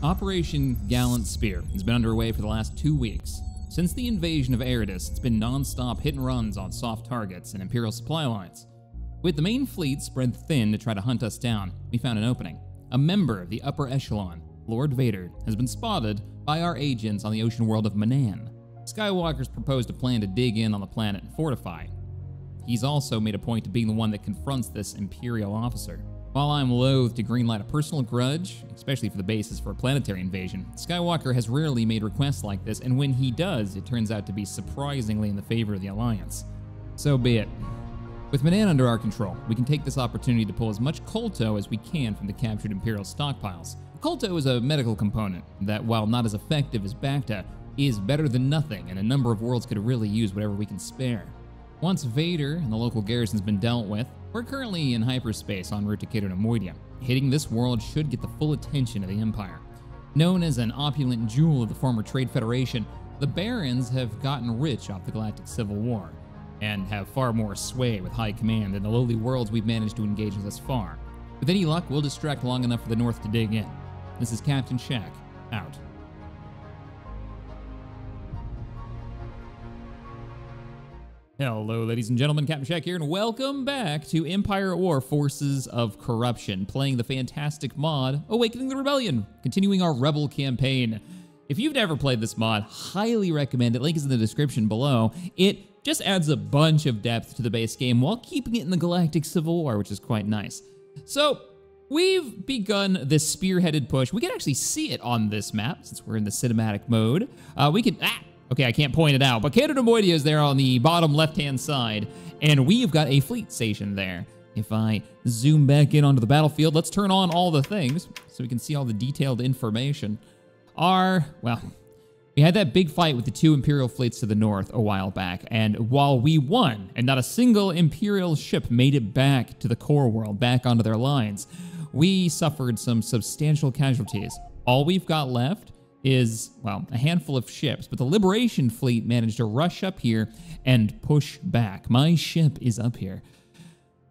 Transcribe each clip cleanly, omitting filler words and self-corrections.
Operation Gallant Spear has been underway for the last 2 weeks. Since the invasion of Eridus, it's been non-stop hit and runs on soft targets and Imperial supply lines. With the main fleet spread thin to try to hunt us down, we found an opening. A member of the upper echelon, Lord Vader, has been spotted by our agents on the ocean world of Manaan. Skywalker's proposed a plan to dig in on the planet and fortify. He's also made a point of being the one that confronts this Imperial officer. While I'm loath to greenlight a personal grudge, especially for the basis for a planetary invasion, Skywalker has rarely made requests like this, and when he does, it turns out to be surprisingly in the favor of the Alliance. So be it. With Manaan under our control, we can take this opportunity to pull as much Kolto as we can from the captured Imperial stockpiles. Kolto is a medical component that, while not as effective as Bacta, is better than nothing, and a number of worlds could really use whatever we can spare. Once Vader and the local garrison's been dealt with, we're currently in hyperspace en route to Cato Nemoidia. Hitting this world should get the full attention of the Empire. Known as an opulent jewel of the former Trade Federation, the Barons have gotten rich off the Galactic Civil War, and have far more sway with high command than the lowly worlds we've managed to engage with thus far. With any luck, we'll distract long enough for the North to dig in. This is Captain Shaq, out. Hello, ladies and gentlemen, Captain Shaq here, and welcome back to Empire at War Forces of Corruption, playing the fantastic mod, Awakening the Rebellion, continuing our Rebel campaign. If you've never played this mod, highly recommend it. Link is in the description below. It just adds a bunch of depth to the base game while keeping it in the Galactic Civil War, which is quite nice. So, we've begun this spearheaded push. We can actually see it on this map, since we're in the cinematic mode. Okay, I can't point it out, but Cato Nemoidia is there on the bottom left-hand side, and we've got a fleet station there. If I zoom back in onto the battlefield, let's turn on all the things so we can see all the detailed information. We had that big fight with the 2 Imperial fleets to the north a while back, and while we won, and not a single Imperial ship made it back to the core world, back onto their lines, we suffered some substantial casualties. All we've got left is, well, a handful of ships, but the Liberation fleet managed to rush up here and push back. My ship is up here.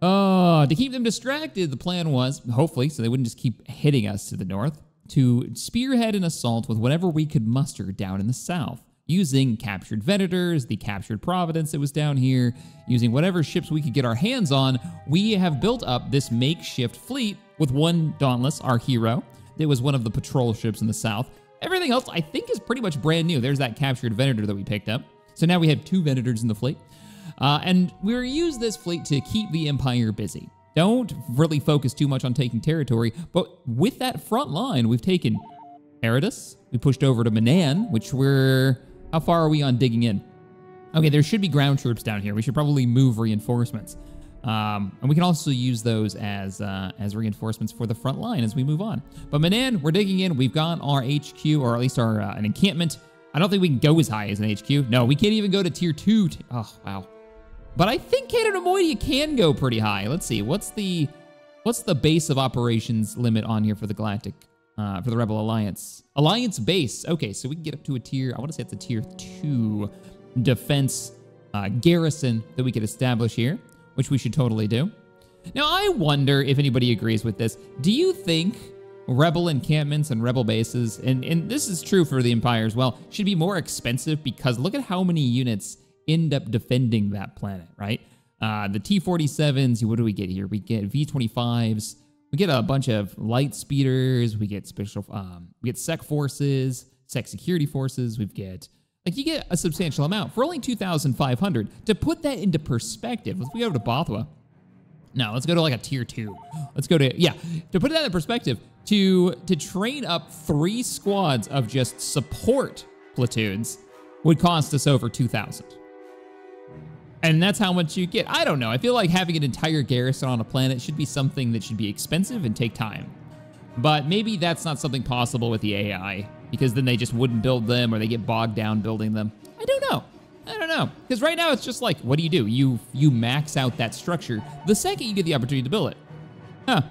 To keep them distracted, the plan was, hopefully, so they wouldn't just keep hitting us to the north, to spearhead an assault with whatever we could muster down in the south, using captured Venators, the captured Providence that was down here, using whatever ships we could get our hands on. We have built up this makeshift fleet with one Dauntless, our hero. It was one of the patrol ships in the south. Everything else, I think, is pretty much brand new. There's that captured Venator that we picked up. So now we have 2 Venators in the fleet. And we're going to use this fleet to keep the Empire busy. Don't really focus too much on taking territory, but with that front line, we've taken Eridus. We pushed over to Manaan, which how far are we on digging in? Okay, there should be ground troops down here. We should probably move reinforcements. And we can also use those as reinforcements for the front line as we move on. But Manaan, we're digging in. We've got our HQ, or at least our an encampment. I don't think we can go as high as an HQ. No, we can't even go to tier 2. Oh, wow. But I think Cato Nemoidia can go pretty high. Let's see. What's the base of operations limit on here for the Galactic, for the Rebel Alliance? Alliance base. Okay, so we can get up to a tier, I want to say it's a tier 2 defense garrison that we could establish here, which we should totally do. Now, I wonder if anybody agrees with this. Do you think Rebel encampments and Rebel bases, and this is true for the Empire as well, should be more expensive? Because look at how many units end up defending that planet, right? The T-47s, what do we get here? We get V-25s, we get a bunch of light speeders, we get special, we get sec forces, sec security forces, you get a substantial amount for only 2,500. To put that into perspective, let's go to Bothwa. No, let's go to like a tier 2. Let's go to, to put that in perspective, to train up 3 squads of just support platoons would cost us over 2,000. And that's how much you get. I don't know. I feel like having an entire garrison on a planet should be something that should be expensive and take time. But maybe that's not something possible with the AI, because then they just wouldn't build them or they get bogged down building them. I don't know. Because right now it's just like, what do? You max out that structure the second you get the opportunity to build it.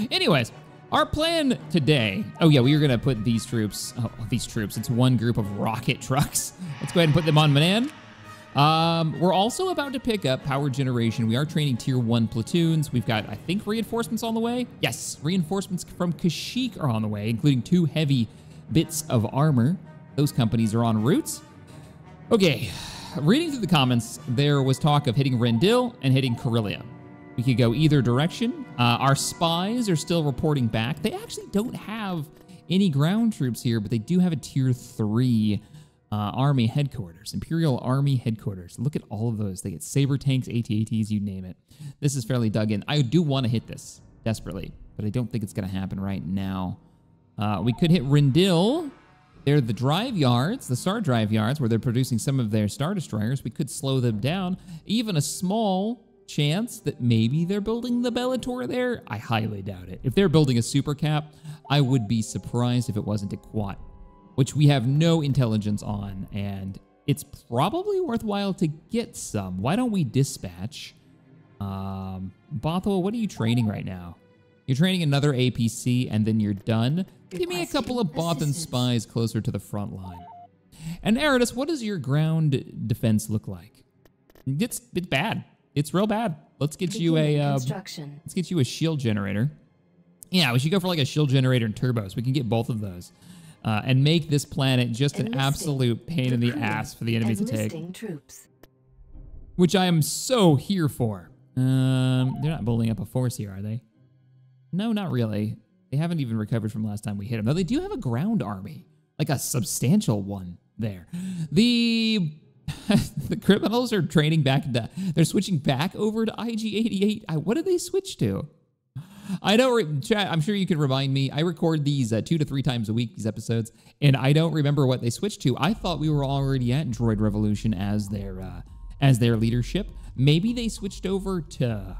Anyways, our plan today, we were going to put these troops, it's one group of rocket trucks. Let's go ahead and put them on Manaan. We're also about to pick up power generation. We are training tier 1 platoons. We've got, I think, reinforcements on the way. Yes, reinforcements from Kashyyyk are on the way, including 2 heavy bits of armor. Those companies are en route. Okay, reading through the comments, there was talk of hitting Rendil and hitting Corellia. We could go either direction. Our spies are still reporting back. They actually don't have any ground troops here, but they do have a tier 3 army headquarters, Imperial Army headquarters. Look at all of those. They get saber tanks, AT-ATs, you name it. This is fairly dug in. I do want to hit this desperately, but I don't think it's going to happen right now. We could hit Rendil. They're the drive yards, the star drive yards, where they're producing some of their star destroyers. We could slow them down. Even a small chance that maybe they're building the Bellator there. I highly doubt it. If they're building a super cap, I would be surprised if it wasn't a Quat, which we have no intelligence on, and it's probably worthwhile to get some. Why don't we dispatch? Bothwell, what are you training right now? You're training another APC, and then you're done. Give me a couple of Bothan spies closer to the front line. And Aradus, what does your ground defense look like? It's bad. It's real bad. Let's get you a let's get you a shield generator. Yeah, we should go for like a shield generator and turbos. We can get both of those, and make this planet just an absolute pain in the ass for the enemy to take. Troops. Which I am so here for. They're not building up a force here, are they? No, not really. They haven't even recovered from last time we hit them. Though they do have a ground army, like a substantial one there. The criminals are training back. They're switching back over to IG-88. What did they switch to? I don't. Chat, I'm sure you can remind me. I record these 2 to 3 times a week, these episodes, and I don't remember what they switched to. I thought we were already at Droid Revolution as their leadership. Maybe they switched over to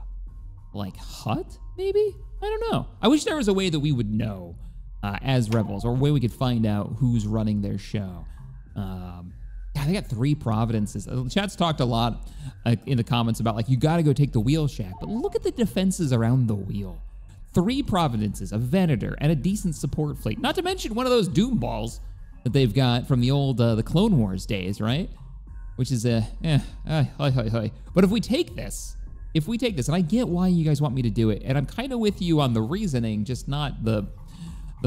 like Hut. Maybe. I don't know. I wish there was a way that we would know as Rebels, or a way we could find out who's running their show. Yeah, they got 3 Providences. The chat's talked a lot in the comments about, like, you got to go take the Wheel Shack, but look at the defenses around the wheel. 3 Providences, a Venator, and a decent support fleet. Not to mention one of those Doom Balls that they've got from the old the Clone Wars days, right? Which is But if we take this, and I get why you guys want me to do it, and I'm kind of with you on the reasoning, just not the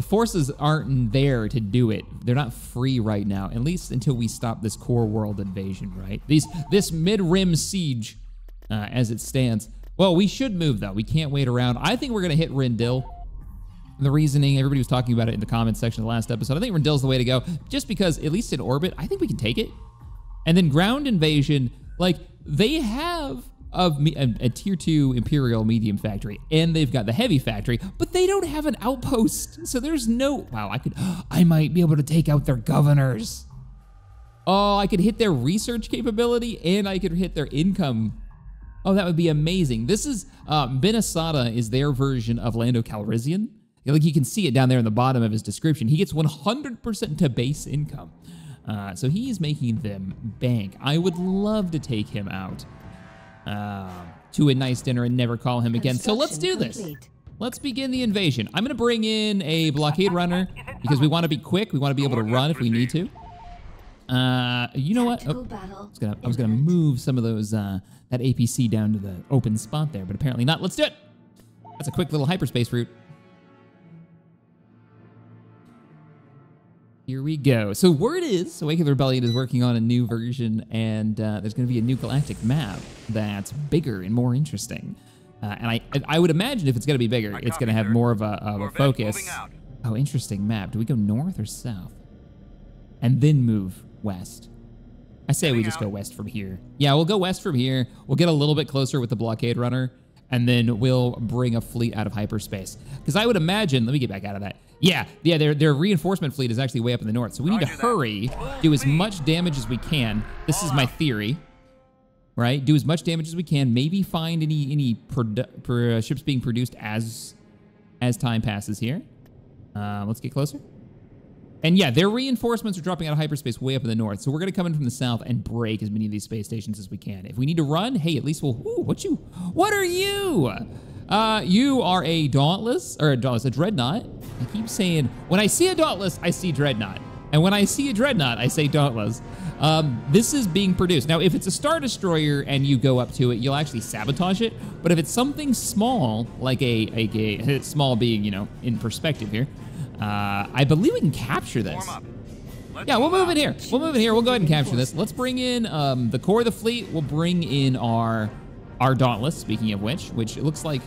forces aren't there to do it. They're not free right now, at least until we stop this core world invasion, right? This mid-rim siege as it stands. Well, we should move, though. We can't wait around. I think we're going to hit Rendil. The reasoning, everybody was talking about it in the comments section of the last episode. I think Rendil's the way to go, just because, at least in orbit, I think we can take it. And then ground invasion, like, they have a tier 2 Imperial medium factory, and they've got the heavy factory, but they don't have an outpost. So there's no, wow, I might be able to take out their governors. Oh, I could hit their research capability, and I could hit their income. Oh, that would be amazing. This is, Ben Asada is their version of Lando Calrissian. Like, you can see it down there in the bottom of his description. He gets 100% to base income. So he is making them bank. I would love to take him out to a nice dinner and never call him again. So let's do this. Let's begin the invasion. I'm gonna bring in a blockade runner because we want to be quick. We want to be able to run if we need to. You know what? Oh, I was gonna move some of those that APC down to the open spot there, but apparently not. Let's do it. That's a quick little hyperspace route. Here we go. So word is, Awaken the Rebellion is working on a new version, and there's going to be a new galactic map that's bigger and more interesting. And I would imagine if it's going to be bigger, it's going to have more of a focus. Oh, interesting map. Do we go north or south? And then move west? I say we just go west from here. Yeah, we'll go west from here. We'll get a little bit closer with the blockade runner, and then we'll bring a fleet out of hyperspace. Because I would imagine, let me get back out of that. Yeah, their reinforcement fleet is actually way up in the north, so we need to hurry, do as much damage as we can. This is my theory, right? Do as much damage as we can, maybe find any ships being produced as time passes here. Let's get closer. And yeah, their reinforcements are dropping out of hyperspace way up in the north, so we're gonna come in from the south and break as many of these space stations as we can. If we need to run, hey, at least we'll, ooh, what are you? You are a Dauntless, or a Dreadnought. I keep saying, when I see a Dauntless, I see Dreadnought. And when I see a Dreadnought, I say Dauntless. This is being produced. Now, if it's a Star Destroyer and you go up to it, you'll actually sabotage it. But if it's something small, like a small being, you know, in perspective here, I believe we can capture this. Yeah, we'll move in here. We'll move in here. We'll go ahead and capture this. Let's bring in the core of the fleet. We'll bring in our Dauntless, speaking of which it looks like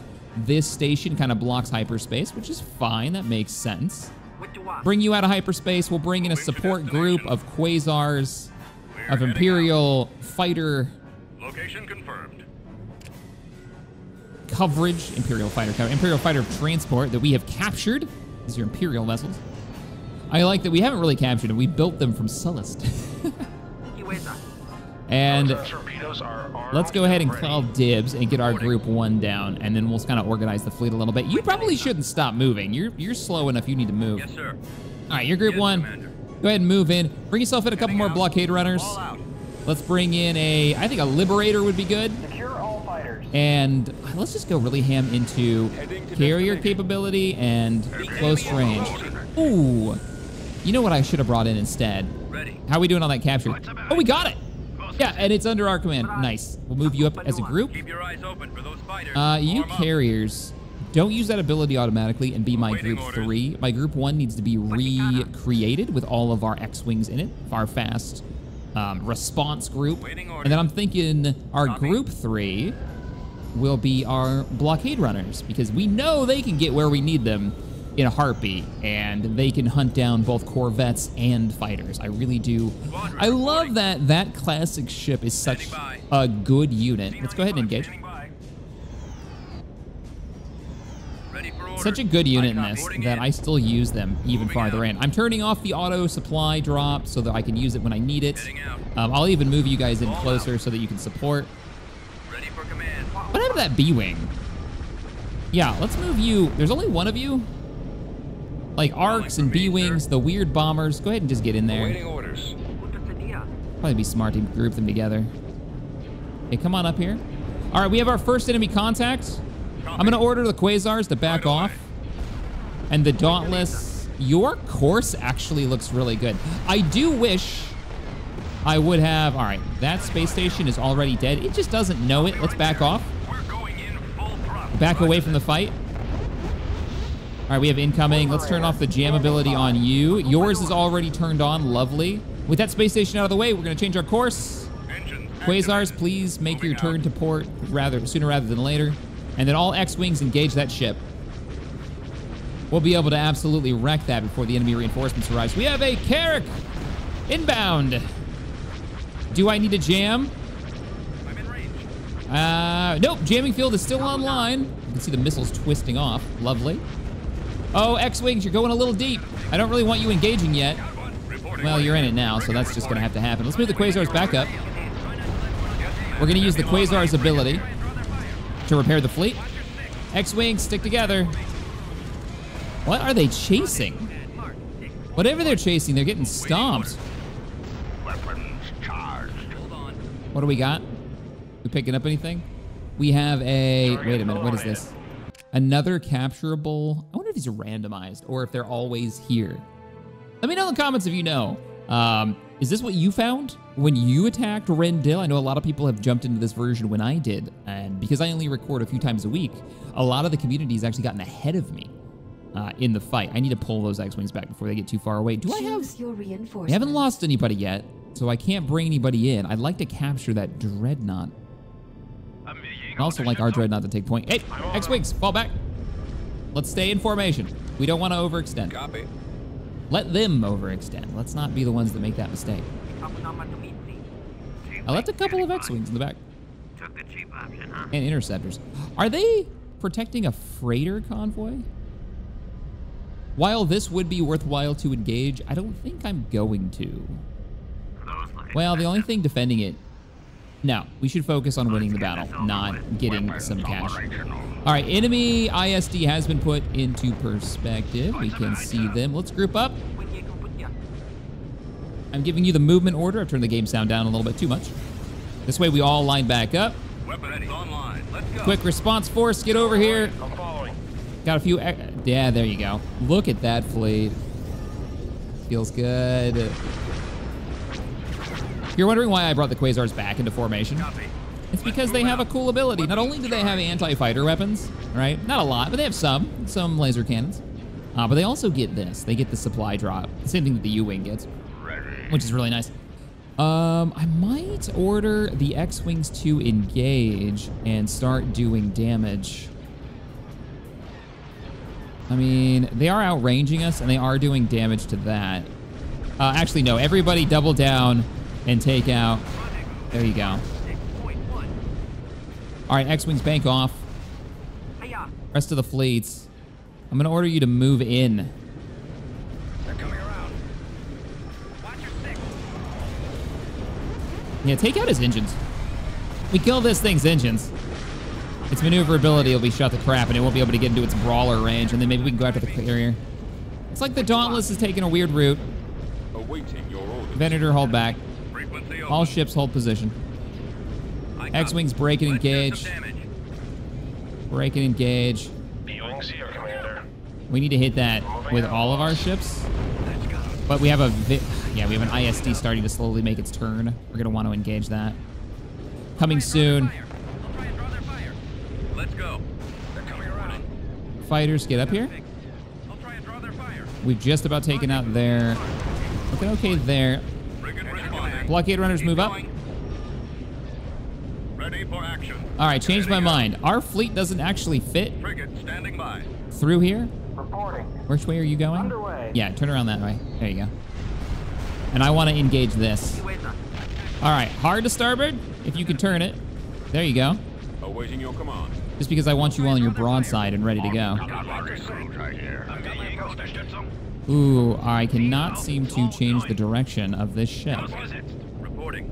this station kind of blocks hyperspace, which is fine. That makes sense. Bring you out of hyperspace. We'll bring in a support group of Quasars, of Imperial fighter Location confirmed. coverage, Imperial fighter transport that we have captured. These are Imperial vessels. I like that we haven't really captured them. We built them from Sullust. And let's go ahead and call dibs and get our group 1 down, and then we'll kind of organize the fleet a little bit. You probably shouldn't stop moving. You're slow enough. You need to move. Yes, sir. All right, you're group Yes, 1. Commander. Go ahead and move in. Bring yourself in a couple more blockade runners. All out. Let's bring in I think a Liberator would be good. Secure all fighters. And let's just go really ham into carrier capability and close range. Ooh. You know what I should have brought in instead? Ready. How are we doing on that capture? Oh, we got it. Yeah, and it's under our command. Nice. We'll move you up as a group. Keep your eyes open for those fighters. You Form up. carriers, don't use that ability automatically and be my group 3. My group 1 needs to be recreated with all of our X-Wings in it, our fast response group. And then I'm thinking our group 3 will be our blockade runners, because we know they can get where we need them in a heartbeat, and they can hunt down both corvettes and fighters. I really do. I love that classic ship is such a good unit. Let's go ahead and engage. Ready for order. Such a good unit in Icon this boarding that in. I still use them even farther in. I'm turning off the auto supply drop so that I can use it when I need it. Heading out. I'll even move you guys in closer so that you can support. Ready for command. What happened to that B-Wing? Yeah, let's move you. There's only one of you. Like ARCs and B-Wings, the weird bombers. Go ahead and just get in there. Waiting orders. Probably be smart to group them together. Hey, come on up here. All right, we have our first enemy contact. I'm gonna order the Quasars to back off. And the Dauntless, your course actually looks really good. I do wish I would have, all right, that space station is already dead. It just doesn't know it. Let's back off. We're going in full thrust. Back away from the fight. All right, we have incoming. Let's turn off the jam ability on you. Yours is already turned on. Lovely. With that space station out of the way, we're going to change our course. Engines Quasars, activated. please make your Moving turn out. to port sooner rather than later. And then all X-Wings engage that ship. We'll be able to absolutely wreck that before the enemy reinforcements arrive. We have a Carrack inbound. Do I need to jam? I'm in range. Nope, jamming field is still online. You can see the missiles twisting off. Lovely. Oh, X-Wings, you're going a little deep. I don't really want you engaging yet. Got one. Reporting. Well, you're in it now, so that's just going to have to happen. Let's move the Quasars back up. We're going to use the Quasar's ability to repair the fleet. X-Wings, stick together. What are they chasing? Whatever they're chasing, they're getting stomped. Weapons charged. Hold on. What do we got? We picking up anything? We have a... Wait a minute, what is this? Another capturable... I wonder if these are randomized or if they're always here. Let me know in the comments if you know. Is this what you found when you attacked Rendell? I know a lot of people have jumped into this version when I did, and because I only record a few times a week, a lot of the community has actually gotten ahead of me in the fight. I need to pull those X-Wings back before they get too far away. Do I have... Choose your reinforcements. We haven't lost anybody yet, so I can't bring anybody in. I'd like to capture that Dreadnought. I'd also like our Dreadnought to take point. Hey, X-Wings, fall back. Let's stay in formation. We don't want to overextend. Copy. Let them overextend. Let's not be the ones that make that mistake. I left a couple of X-Wings in the back. Took the cheap option, huh? And interceptors. Are they protecting a freighter convoy? While this would be worthwhile to engage, I don't think I'm going to. Well, the only thing defending it... No, we should focus on winning the battle, not getting some cash. All right, enemy ISD has been put into perspective. We can see them. Let's group up. I'm giving you the movement order. I've turned the game sound down a little bit too much. This way we all line back up. Weapons online. Let's go. Quick response force, get over here. I'm following. Got a few... Yeah, there you go. Look at that fleet. Feels good. If you're wondering why I brought the Quasars back into formation, Copy. it's because they have a cool ability. Not only do they have anti-fighter weapons, right? Not a lot, but they have some laser cannons. But they also get this. They get the supply drop. Same thing that the U-Wing gets, which is really nice. I might order the X-Wings to engage and start doing damage. I mean, they are outranging us, and they are doing damage to that. Actually, no. Everybody double down and take out. There you go. All right, X-Wings bank off. Rest of the fleets. I'm going to order you to move in. They're coming around. Watch your six. Yeah, take out his engines. We kill this thing's engines. Its maneuverability will be shot to crap, and it won't be able to get into its brawler range, and then maybe we can go after the carrier. It's like the Dauntless is taking a weird route. Venator, hold back. All ships hold position. X-Wings break and engage. Break and engage. We need to hit that with all of our ships. But we have we have an ISD starting to slowly make its turn. We're gonna want to engage that. Coming soon. Let's go. They're coming around. Fighters, get up here. We've just about taken out there. Looking okay there. Blockade runners move up. Ready for action. All right, changed my mind. Our fleet doesn't actually fit Frigate standing by. through here. Reporting. Which way are you going? Underway. Yeah, turn around that way. There you go. And I want to engage this. All right, hard to starboard, if you can turn it. There you go. Awaiting your command. Just because I want you on your broadside and ready to go. Ooh, I cannot seem to change the direction of this ship. Reporting.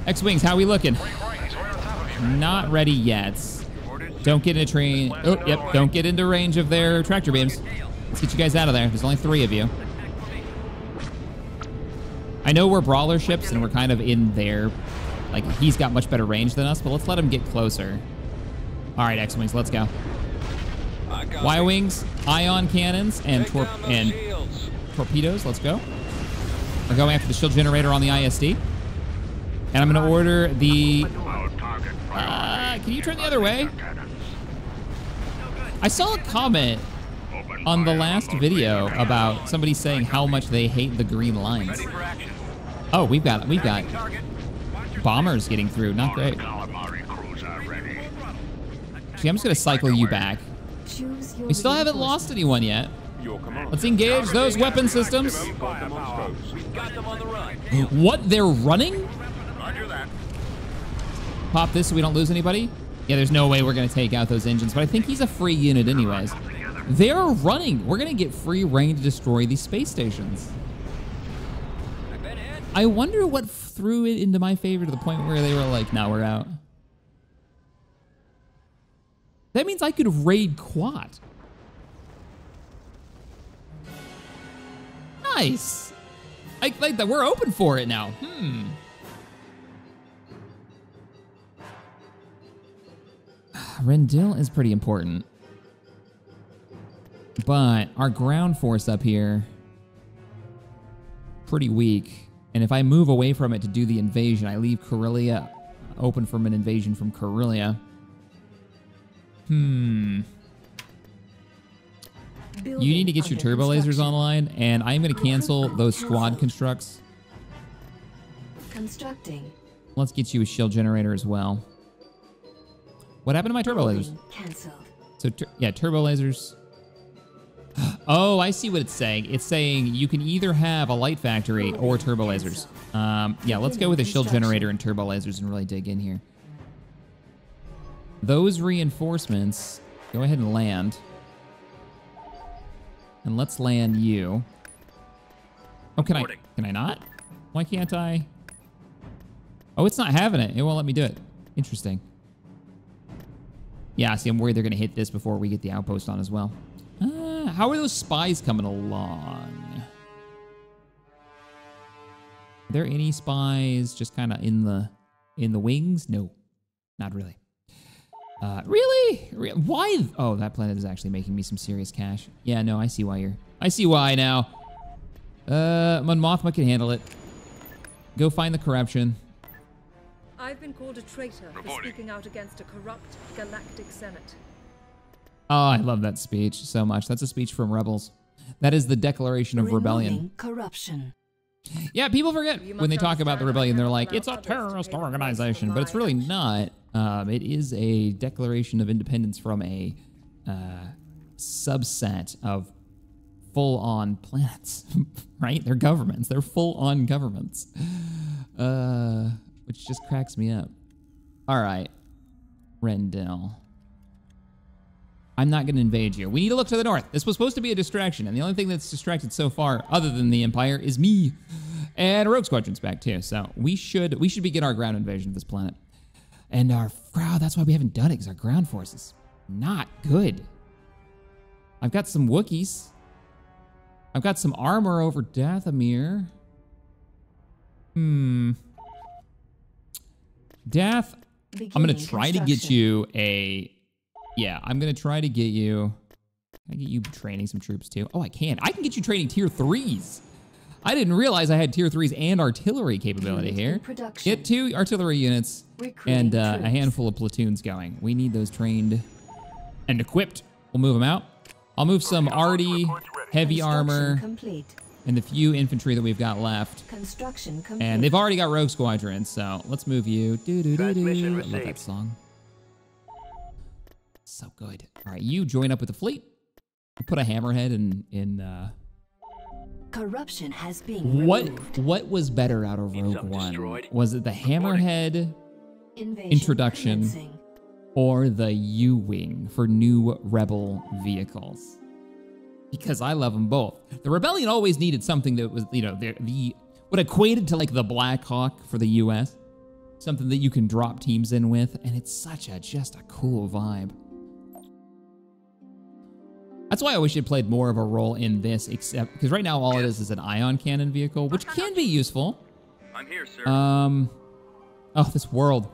X-Wings, how we looking? Not ready yet. Don't get in a train. Oh, yep, don't get into range of their tractor beams. Let's get you guys out of there. There's only 3 of you. I know we're brawler ships and we're kind of in there. Like, he's got much better range than us, but let's let him get closer. All right, X-Wings, let's go. Y-Wings, ion cannons, and torpedoes. Let's go. We're going after the shield generator on the ISD. And I'm going to order the... can you turn the other way? I saw a comment on the last video about somebody saying how much they hate the green lines. Oh, we've got bombers getting through. Not great. See, I'm just going to cycle you back. We still haven't lost anyone yet. Let's engage those weapon systems. What? They're running? Pop this so we don't lose anybody? Yeah, there's no way we're going to take out those engines, but I think he's a free unit anyways. They're running. We're going to get free reign to destroy these space stations. I wonder what threw it into my favor to the point where they were like, "No, we're out." That means I could raid Quad. Nice. I like that. We're open for it now. Rendil is pretty important. But our ground force up here, pretty weak. And if I move away from it to do the invasion, I leave Corellia open from an invasion from Corellia. You need to get your turbo lasers online, and I'm going to cancel those squad constructs. Constructing. Let's get you a shield generator as well. What happened to my turbo lasers? Cancelled. So, yeah, turbo lasers. Oh, I see what it's saying. It's saying you can either have a light factory or turbo lasers. Yeah, let's go with a shield generator and turbo lasers and really dig in here. Those reinforcements, go ahead and land. And let's land you. Oh, can I not? Why can't I? Oh, it's not having it. It won't let me do it. Interesting. Yeah, see, I'm worried they're going to hit this before we get the outpost on as well. How are those spies coming along? Are there any spies just kind of in the wings? No, not really. Really? Why? Oh, that planet is actually making me some serious cash. Yeah, no, I see why I see why now. Mon Mothma can handle it. Go find the corruption. I've been called a traitor for speaking out against a corrupt galactic senate. Oh, I love that speech so much. That's a speech from Rebels. That is the Declaration of Rebellion. Removing corruption. Yeah, people forget when they talk about the rebellion, they're like, it's a terrorist organization, but it's really not. It is a declaration of independence from a subset of full-on planets, right? They're governments. They're full-on governments, which just cracks me up. All right, Rendell. I'm not going to invade you. We need to look to the north. This was supposed to be a distraction, and the only thing that's distracted so far, other than the Empire, is me. And Rogue Squadron's back too, so we should begin our ground invasion of this planet. And our crowd, that's why we haven't done it, because our ground force is not good. I've got some Wookiees. I've got some armor over Dathomir. Dath, I'm going to try to get you a... Yeah, I'm going to try to get you... Can I get you training some troops too? Oh, I can. I can get you training tier 3s. I didn't realize I had tier 3s and artillery capability here. Get 2 artillery units and a handful of platoons going. We need those trained and equipped. We'll move them out. I'll move some arty, heavy armor, and the few infantry that we've got left. Construction complete. And they've already got rogue squadrons, so let's move you. Transmission I love that song. So good. All right, you join up with the fleet. Put a hammerhead in Corruption has been removed. What was better out of Rogue One? Destroyed. Was it the hammerhead Invasion introduction commencing. or the U-Wing for new Rebel vehicles? Because I love them both. The Rebellion always needed something that was, you know, the what equated to like the Black Hawk for the U.S. Something that you can drop teams in with, and it's such a just a cool vibe. That's why I wish it played more of a role in this, except because right now all it is an ion cannon vehicle, which can be useful. I'm here, sir. Oh, this world.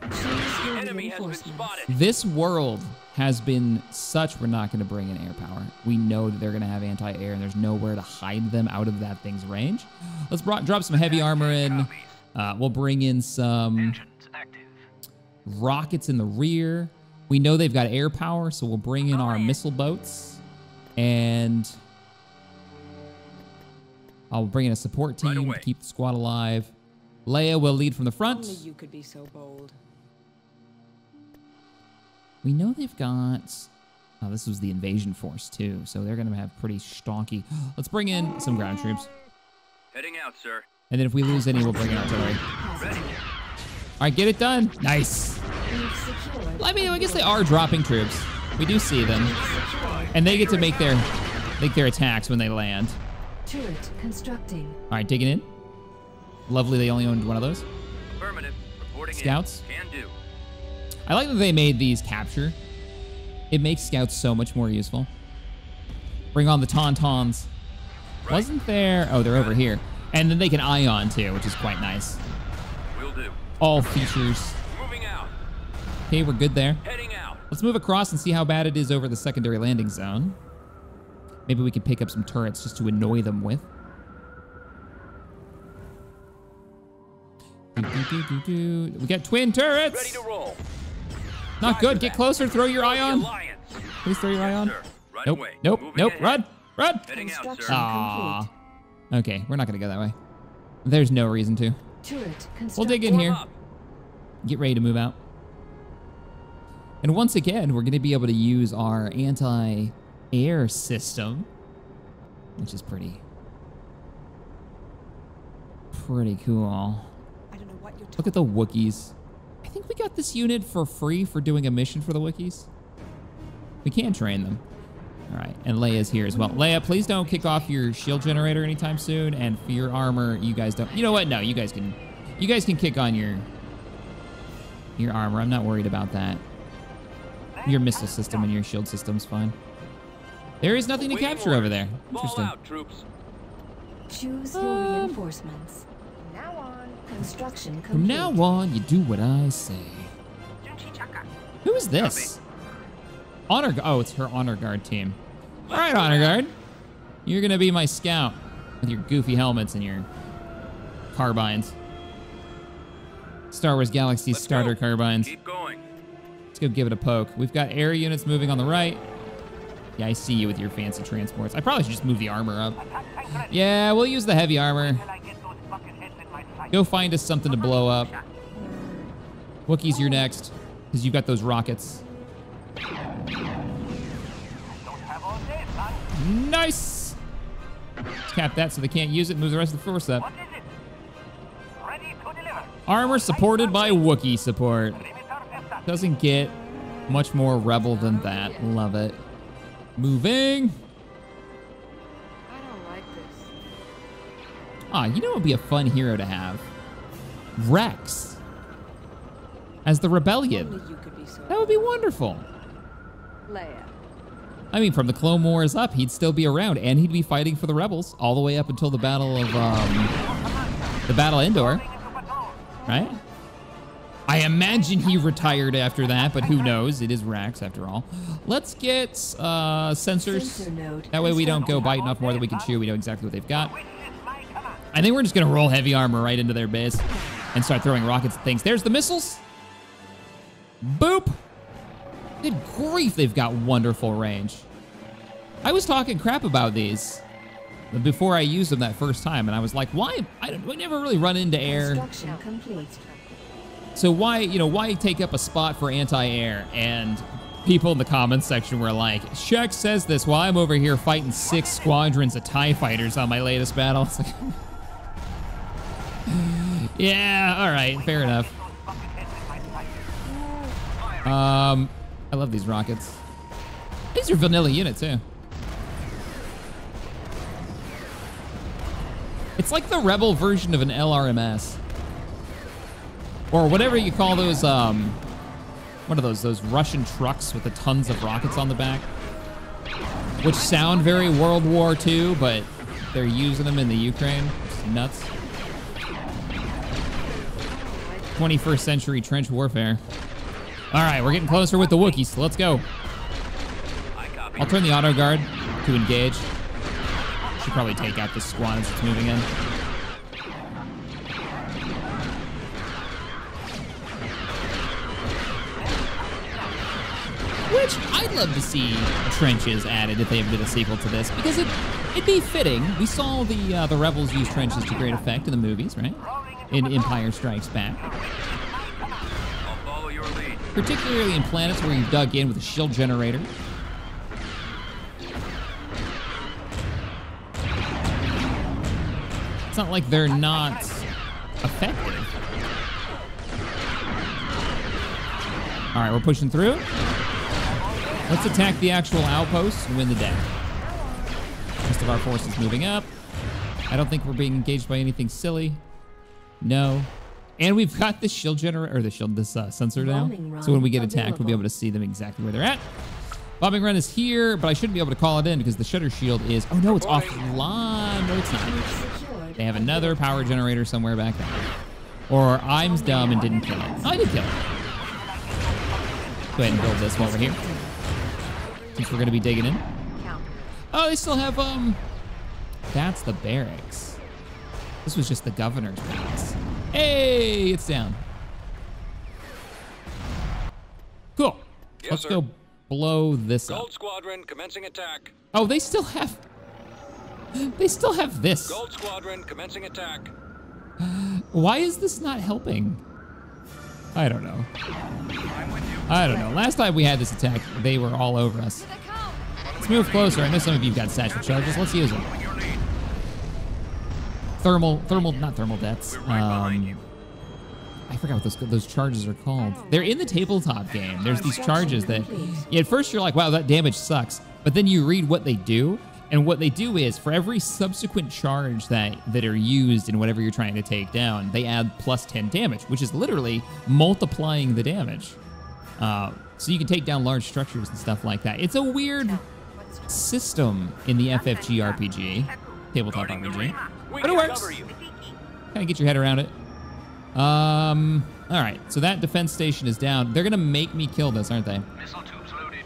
Choose your Enemy has been reinforcements. spotted. This world has been such, we're not going to bring in air power. We know that they're going to have anti-air, and there's nowhere to hide them out of that thing's range. Let's drop some heavy armor in. We'll bring in some Engines active. rockets in the rear. We know they've got air power, so we'll bring in our missile boats. And I'll bring in a support team to keep the squad alive. Leia will lead from the front. Only you could be so bold. We know they've got... Oh, this was the invasion force, too. So they're going to have pretty stocky... Let's bring in some ground troops. Heading out, sir. And then if we lose any, we'll bring in artillery. Ready. All right, get it done. Nice. We've secured. I mean, I guess they are dropping troops. We do see them. And they get to make their attacks when they land. Turret constructing. All right, digging in. Lovely, they only owned one of those. Affirmative. Reporting Scouts? in. Can do. I like that they made these capture. It makes scouts so much more useful. Bring on the Tauntauns. Right. Wasn't there... Oh, they're over here. And then they can ion, too, which is quite nice. Will do. All features. Moving out. Okay, we're good there. Heading out. Let's move across and see how bad it is over the secondary landing zone. Maybe we can pick up some turrets just to annoy them with. We got twin turrets. Ready to roll. Not good. Get closer. Throw your ion. Alliance. Please throw your ion. Sir. Right Nope. away. Nope. Moving Nope. ahead. Run. Run. Heading out, Construction sir. Ah. Okay, we're not gonna go that way. There's no reason to. Turret construction. We'll dig in Form here. up. Get ready to move out. And once again, we're gonna be able to use our anti-air system, which is pretty cool. I don't know what you're Look at the Wookiees. I think we got this unit for free for doing a mission for the Wookiees. We can train them. All right, and Leia's here as well. Leia, please don't kick off your shield generator anytime soon. And for your armor, you guys don't. You know what? No, you guys can kick on your armor. I'm not worried about that. Your missile system and your shield system's fine. There is nothing to Waiting capture over orders. there. Fall Interesting. out, troops. Choose your reinforcements. now on. Construction complete. From now on, you do what I say. Who is this? Honor. Oh, it's her honor guard team. All right, honor guard. You're gonna be my scout with your goofy helmets and your carbines. Star Wars Galaxy Let's starter go. carbines. Keep going. Let's go give it a poke. We've got air units moving on the right. Yeah, I see you with your fancy transports. I probably should just move the armor up. Yeah, we'll use the heavy armor. Go find us something to blow up. Wookiees, you're next, because you've got those rockets. Nice! Let's cap that so they can't use it. Move the rest of the force up. Armor supported by Wookiee support. Doesn't get much more rebel than that. Love it. Moving. I don't like this. Ah, you know what would be a fun hero to have? Rex. As the Rebellion. Only you could be so That would be wonderful. Leia. I mean, from the Clone Wars up, he'd still be around, and he'd be fighting for the Rebels all the way up until the Battle of Endor, right? I imagine he retired after that, but who knows? It is Rex after all. Let's get sensors. Sensor node That way we don't go biting off more than we can chew. We know exactly what they've got. I think we're just gonna roll heavy armor right into their base and start throwing rockets at things. There's the missiles. Boop. Good grief, they've got wonderful range. I was talking crap about these before I used them that first time, and I was like, why? We never really run into air. Construction complete. So why take up a spot for anti-air? And people in the comments section were like, Shaq says this while I'm over here fighting 6 squadrons of TIE fighters on my latest battle. It's like, yeah, all right, fair enough. I love these rockets. These are vanilla units too. It's like the Rebel version of an LRMS. Or whatever you call those, what are those Russian trucks with the tons of rockets on the back? Which sound very World War II, but they're using them in the Ukraine. It's nuts. 21st century trench warfare. All right, we're getting closer with the Wookiees, so let's go. I'll turn the auto guard to engage. Should probably take out this squad as it's moving in. Which I'd love to see trenches added if they ever did a sequel to this, because it'd be fitting. We saw the Rebels use trenches to great effect in the movies, right? In Empire Strikes Back. Particularly in planets where you've dug in with a shield generator. It's not like they're not effective. All right, we're pushing through. Let's attack the actual outposts and win the day. Rest of our forces moving up. I don't think we're being engaged by anything silly. No. And we've got this shield generator, or this sensor now. So when we get attacked, we'll be able to see them exactly where they're at. Bombing run is here, but I shouldn't be able to call it in because the shutter shield is, oh no, it's offline. No, it's not. They have another power generator somewhere back there. Or I'm dumb and didn't kill it. Oh, I did kill it. Go ahead and build this while we're here. Since we're gonna be digging in. Oh, they still have, that's the barracks. This was just the governor's palace. Hey, it's down. Cool. Yes, Let's sir. go blow this up. Gold Squadron commencing attack. Oh, they still have this. Gold Squadron commencing attack. Why is this not helping? I don't know. I'm with you. I don't know. Last time we had this attack, they were all over us. Let's move closer. I know some of you've got satchel charges. Let's use them. Following your lead. Not thermal deaths. We're right behind you. I forgot what those charges are called. They're in the tabletop game. There's these charges that, yeah, at first you're like, wow, that damage sucks. But then you read what they do, and what they do is for every subsequent charge that are used in whatever you're trying to take down, they add plus 10 damage, which is literally multiplying the damage. So you can take down large structures and stuff like that. It's a weird system in the FFG RPG, tabletop Guarding the RPG, ring. We but it can works. cover you. Kind of get your head around it. All right, so that defense station is down. They're gonna make me kill this, aren't they? Missile tubes loaded.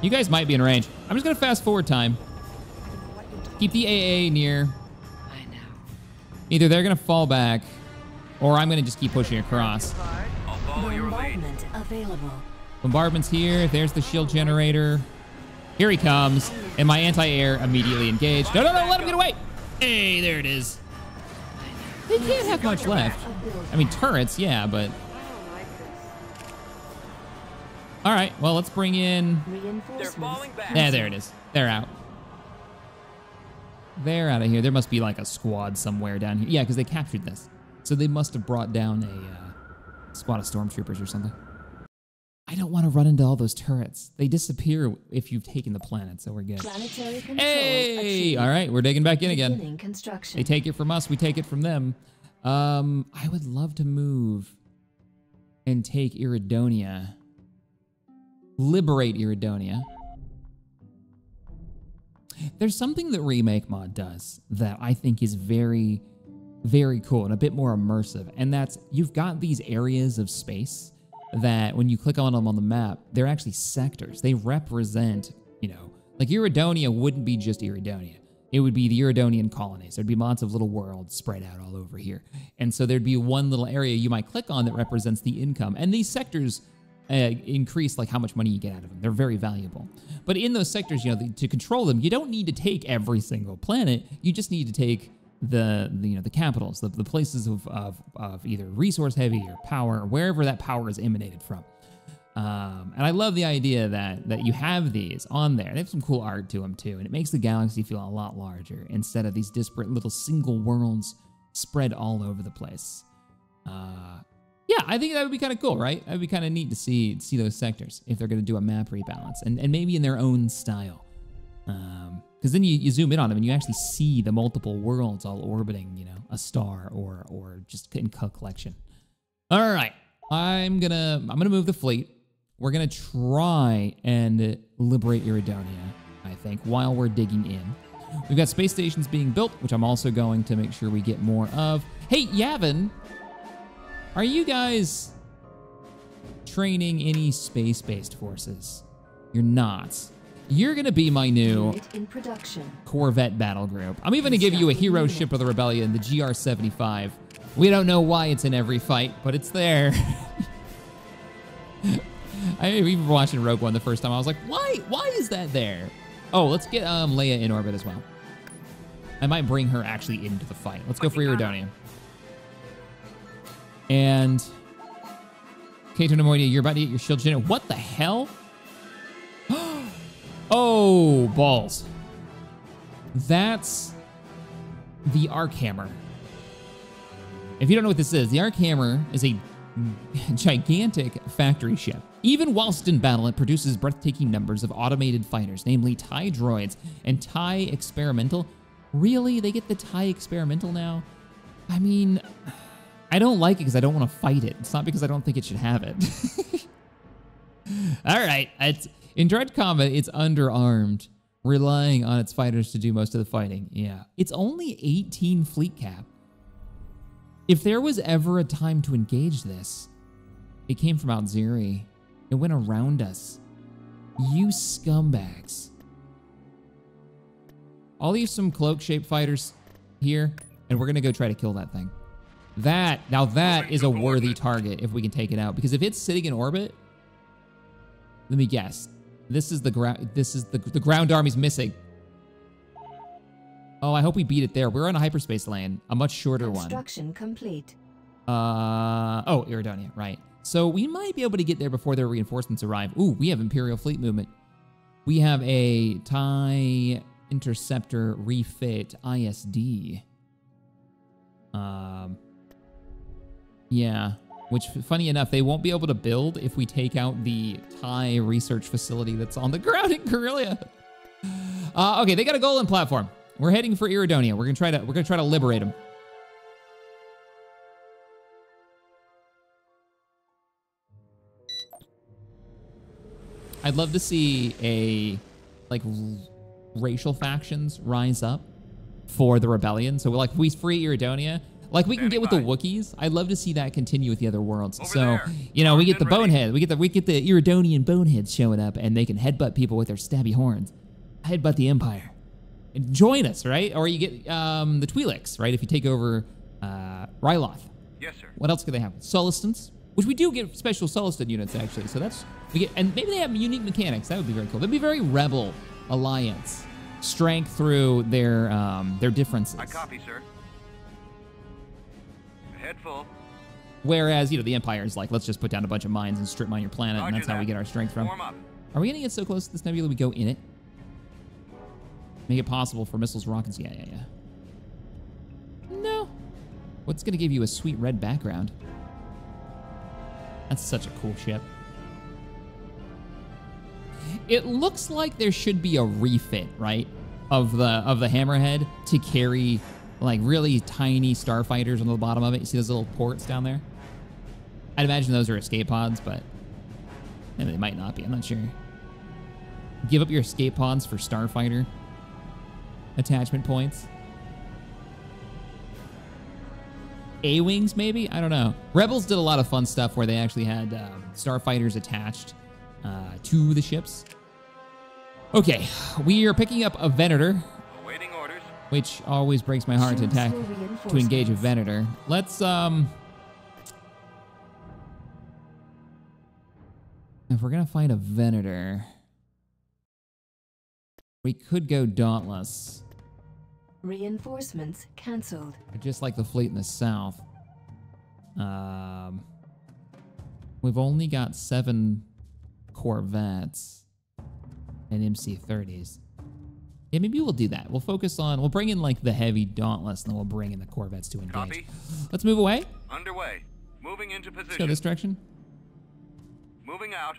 You guys might be in range. I'm just gonna fast forward time. Keep the AA near. I know. Either they're gonna fall back, or I'm gonna just keep pushing across. I'll follow your lead. Bombardment available. Bombardment's here. There's the shield generator. Here he comes. And my anti-air immediately engaged. No, let him get away. Hey, there it is. They can't have much left. I mean, turrets, yeah, but... I don't like this. All right, well, let's bring in... They're falling back. Yeah, there it is. They're out. They're out of here. There must be like a squad somewhere down here. Yeah, because they captured this. So they must have brought down a squad of stormtroopers or something. I don't want to run into all those turrets. They disappear if you've taken the planet, so we're good. Planetary control Hey! achieved. All right, we're digging back in again. Beginning construction. They take it from us, we take it from them. I would love to move and take Iridonia. Liberate Iridonia. There's something that Remake Mod does that I think is very, very cool and a bit more immersive. And that's, you've got these areas of space that when you click on them on the map, they're actually sectors. They represent, you know, like Iridonia wouldn't be just Iridonia. It would be the Iridonian colonies. There'd be lots of little worlds spread out all over here. And so there'd be one little area you might click on that represents the income. And these sectors increase like how much money you get out of them. They're very valuable. But in those sectors, you know, to control them, you don't need to take every single planet. You just need to take the capitals, the places of either resource heavy or power, or wherever that power is emanated from. And I love the idea that you have these on there. They have some cool art to them too, and it makes the galaxy feel a lot larger instead of these disparate little single worlds spread all over the place. Yeah, I think that would be kind of cool, right? That would be kind of neat to see those sectors if they're going to do a map rebalance, and maybe in their own style. Because then you zoom in on them and you actually see the multiple worlds all orbiting, you know, a star or just in collection. All right, I'm gonna move the fleet. We're gonna try and liberate Iridonia, I think, while we're digging in. We've got space stations being built, which I'm also going to make sure we get more of. Hey, Yavin, are you guys training any space-based forces? You're not. You're gonna be my new Unit in production. Corvette battle group. I'm even gonna give you a hero ship of the rebellion, the GR-75. We don't know why it's in every fight, but it's there. I even watching Rogue One the first time. I was like, why is that there? Oh, let's get Leia in orbit as well. I might bring her actually into the fight. Let's go for Iridonia. And Kato Nemoidia, you're about to get your shield generator. What the hell? Oh, balls. That's the Arc Hammer. If you don't know what this is, the Arc Hammer is a gigantic factory ship. Even whilst in battle, it produces breathtaking numbers of automated fighters, namely TIE droids and TIE Experimental. Really? They get the TIE Experimental now? I mean, I don't like it because I don't want to fight it. It's not because I don't think it should have it. All right. In direct combat, it's underarmed, relying on its fighters to do most of the fighting. Yeah. It's only 18 fleet cap. If there was ever a time to engage this, it came from Mount Ziri. It went around us. You scumbags. I'll leave some cloak-shaped fighters here, and we're going to go try to kill that thing. Now that is a worthy target if we can take it out. Because if it's sitting in orbit, let me guess. This is the ground army's missing. Oh, I hope we beat it there. We're on a hyperspace lane, a much shorter one. Construction complete. Oh, Iridonia, right. So we might be able to get there before their reinforcements arrive. Ooh, we have Imperial fleet movement. We have a TIE Interceptor refit ISD. Yeah, which, funny enough, they won't be able to build if we take out the TIE research facility that's on the ground in Corellia. Okay, they got a golden platform. We're heading for Iridonia. We're gonna try to liberate them. I'd love to see racial factions rise up for the rebellion. So like we free Iridonia, like we can get with the Wookiees. I'd love to see that continue with the other worlds. So, you know, we get the bonehead, we get the Iridonian boneheads showing up, and they can headbutt people with their stabby horns. Headbutt the Empire. And join us, right? Or you get the Twi'leks, right? If you take over Ryloth. Yes, sir. What else could they have? Solistance. which we do get special Sullustan units actually. So that's we get, and maybe they have unique mechanics. That would be very cool. That'd be very Rebel Alliance, strength through their differences. I copy, sir. Head full. Whereas, you know, the Empire is like, let's just put down a bunch of mines and strip mine your planet, and Roger that's how we that. get our strength from. Warm up. Are we gonna get so close to this nebula we go in it? Make it possible for missiles, rockets. Yeah. No. What's gonna give you a sweet red background? That's such a cool ship. It looks like there should be a refit, right, of the Hammerhead to carry like really tiny starfighters on the bottom of it. You see those little ports down there? I'd imagine those are escape pods, but maybe they might not be. I'm not sure. Give up your escape pods for starfighter attachment points. A-wings, maybe? I don't know. Rebels did a lot of fun stuff where they actually had starfighters attached to the ships. Okay, we are picking up a Venator, Awaiting orders. which always breaks my heart to attack, to engage a Venator. Let's, if we're gonna find a Venator, we could go Dauntless. Reinforcements cancelled. Just like the fleet in the south. We've only got 7 Corvettes and MC-30s. Yeah, maybe we'll do that. We'll focus on, we'll bring in like the heavy Dauntless, and then we'll bring in the Corvettes to engage. Copy. Let's move away. Underway. Moving into position. Let's go this direction. Moving out.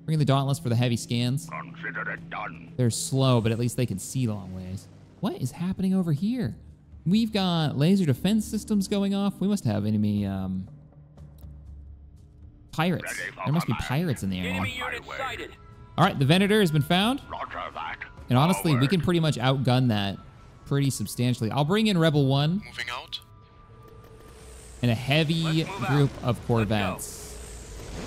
Bring in the Dauntless for the heavy scans. Consider it done. They're slow, but at least they can see long ways. What is happening over here? We've got laser defense systems going off. We must have enemy pirates. There must be pirates in the area. Enemy unit sighted. All right, the Venator has been found. Roger that. And honestly, we can pretty much outgun that pretty substantially. I'll bring in Rebel 1 Moving out. and a heavy Let's move group out. of Corvettes.